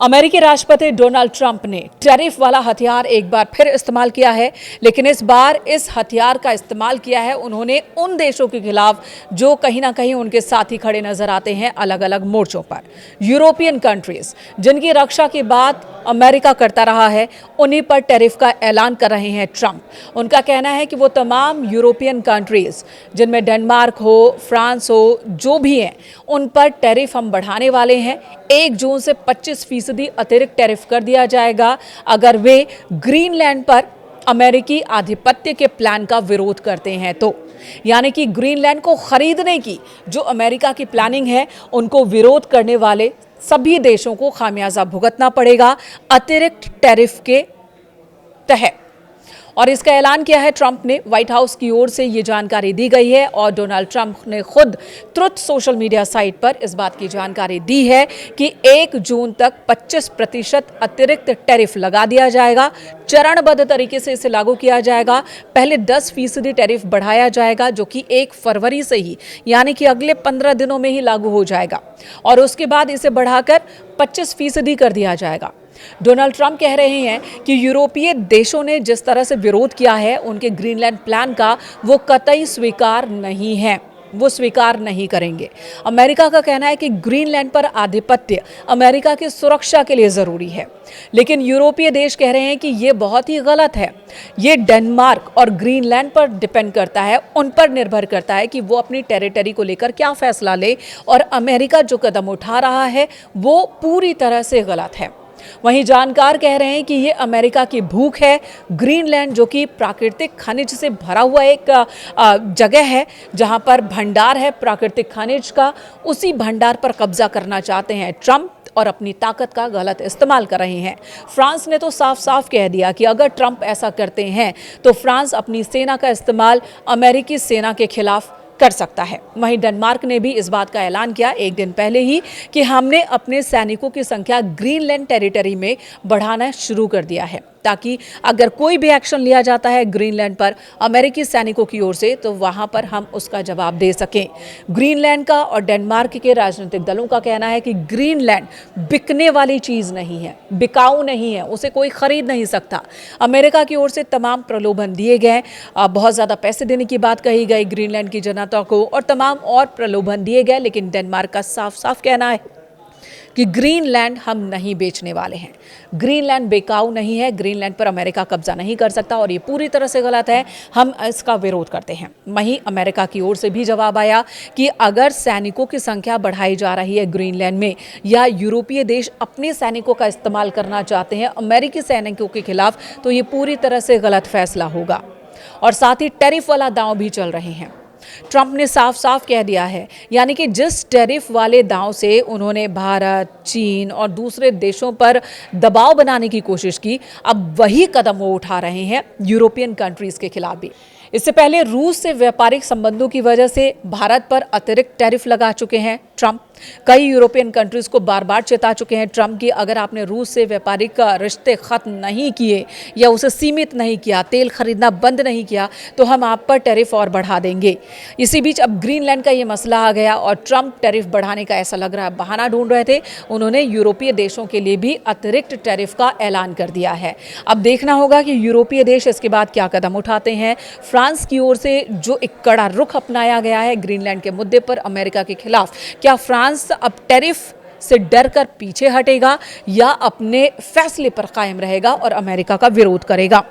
अमेरिकी राष्ट्रपति Donald Trump ने टैरिफ वाला हथियार एक बार फिर इस्तेमाल किया है, लेकिन इस बार इस हथियार का इस्तेमाल किया है उन्होंने उन देशों के खिलाफ जो कहीं ना कहीं उनके साथी खड़े नजर आते हैं अलग अलग मोर्चों पर। यूरोपियन कंट्रीज जिनकी रक्षा की बात अमेरिका करता रहा है, उन्हीं पर टैरिफ का ऐलान कर रहे हैं ट्रंप। उनका कहना है कि वो तमाम यूरोपियन कंट्रीज जिनमें डेनमार्क हो, फ्रांस हो, जो भी हैं, उन पर टैरिफ हम बढ़ाने वाले हैं। 1 जून से 25% अतिरिक्त टैरिफ कर दिया जाएगा अगर वे ग्रीनलैंड पर अमेरिकी आधिपत्य के प्लान का विरोध करते हैं तो। यानी कि ग्रीनलैंड को खरीदने की जो अमेरिका की प्लानिंग है, उनको विरोध करने वाले सभी देशों को खामियाजा भुगतना पड़ेगा अतिरिक्त टैरिफ के तहत। और इसका ऐलान किया है ट्रंप ने। व्हाइट हाउस की ओर से ये जानकारी दी गई है और डोनाल्ड ट्रंप ने खुद ट्रुथ सोशल मीडिया साइट पर इस बात की जानकारी दी है कि 1 जून तक 25% अतिरिक्त टैरिफ लगा दिया जाएगा। चरणबद्ध तरीके से इसे लागू किया जाएगा। पहले 10% टैरिफ बढ़ाया जाएगा जो कि 1 फरवरी से ही, यानी कि अगले 15 दिनों में ही लागू हो जाएगा, और उसके बाद इसे बढ़ाकर 25% कर दिया जाएगा। डोनाल्ड ट्रंप कह रहे हैं कि यूरोपीय देशों ने जिस तरह से विरोध किया है उनके ग्रीनलैंड प्लान का, वो कतई स्वीकार नहीं है, वो स्वीकार नहीं करेंगे। अमेरिका का कहना है कि ग्रीनलैंड पर आधिपत्य अमेरिका की सुरक्षा के लिए जरूरी है, लेकिन यूरोपीय देश कह रहे हैं कि ये बहुत ही गलत है। ये डेनमार्क और ग्रीनलैंड पर डिपेंड करता है, उन पर निर्भर करता है कि वो अपनी टेरिटरी को लेकर क्या फैसला ले, और अमेरिका जो कदम उठा रहा है वो पूरी तरह से गलत है। वहीं जानकार कह रहे हैं कि ये अमेरिका की भूख है। ग्रीनलैंड जो कि प्राकृतिक खनिज से भरा हुआ एक जगह है, जहां पर भंडार है प्राकृतिक खनिज का, उसी भंडार पर कब्जा करना चाहते हैं ट्रंप और अपनी ताकत का गलत इस्तेमाल कर रहे हैं। फ्रांस ने तो साफ साफ कह दिया कि अगर ट्रंप ऐसा करते हैं तो फ्रांस अपनी सेना का इस्तेमाल अमेरिकी सेना के खिलाफ कर सकता है। वहीं डेनमार्क ने भी इस बात का ऐलान किया 1 दिन पहले ही कि हमने अपने सैनिकों की संख्या ग्रीनलैंड टेरिटरी में बढ़ाना शुरू कर दिया है, ताकि अगर कोई भी एक्शन लिया जाता है ग्रीनलैंड पर अमेरिकी सैनिकों की ओर से तो वहां पर हम उसका जवाब दे सकें। ग्रीनलैंड का और डेनमार्क के राजनीतिक दलों का कहना है कि ग्रीनलैंड बिकने वाली चीज नहीं है, बिकाऊ नहीं है, उसे कोई खरीद नहीं सकता। अमेरिका की ओर से तमाम प्रलोभन दिए गए, बहुत ज्यादा पैसे देने की बात कही गई ग्रीनलैंड की जनता को, और तमाम और प्रलोभन दिए गए, लेकिन डेनमार्क का साफ साफ कहना है कि ग्रीनलैंड हम नहीं बेचने वाले हैं। ग्रीनलैंड बेकाऊ नहीं है, ग्रीनलैंड पर अमेरिका कब्जा नहीं कर सकता, और ये पूरी तरह से गलत है, हम इसका विरोध करते हैं। वहीं अमेरिका की ओर से भी जवाब आया कि अगर सैनिकों की संख्या बढ़ाई जा रही है ग्रीनलैंड में, या यूरोपीय देश अपने सैनिकों का इस्तेमाल करना चाहते हैं अमेरिकी सैनिकों के खिलाफ, तो ये पूरी तरह से गलत फैसला होगा। और साथ ही टैरिफ वाला दांव भी चल रहे हैं। ट्रंप ने साफ साफ कह दिया है, यानी कि जिस टैरिफ वाले दांव से उन्होंने भारत, चीन और दूसरे देशों पर दबाव बनाने की कोशिश की, अब वही कदम वो उठा रहे हैं यूरोपियन कंट्रीज के खिलाफ भी। इससे पहले रूस से व्यापारिक संबंधों की वजह से भारत पर अतिरिक्त टैरिफ लगा चुके हैं ट्रंप। कई यूरोपियन कंट्रीज को बार बार चेता चुके हैं ट्रंप कि अगर आपने रूस से व्यापारिक रिश्ते खत्म नहीं किए या उसे सीमित नहीं किया, तेल खरीदना बंद नहीं किया, तो हम आप पर टैरिफ और बढ़ा देंगे। इसी बीच अब ग्रीनलैंड का ये मसला आ गया और ट्रंप टैरिफ बढ़ाने का ऐसा लग रहा है बहाना ढूंढ रहे थे। उन्होंने यूरोपीय देशों के लिए भी अतिरिक्त टैरिफ का ऐलान कर दिया है। अब देखना होगा कि यूरोपीय देश इसके बाद क्या कदम उठाते हैं। फ्रांस की ओर से जो एक कड़ा रुख अपनाया गया है ग्रीनलैंड के मुद्दे पर अमेरिका के खिलाफ, क्या फ्रांस अब टैरिफ से डरकर पीछे हटेगा या अपने फैसले पर कायम रहेगा और अमेरिका का विरोध करेगा?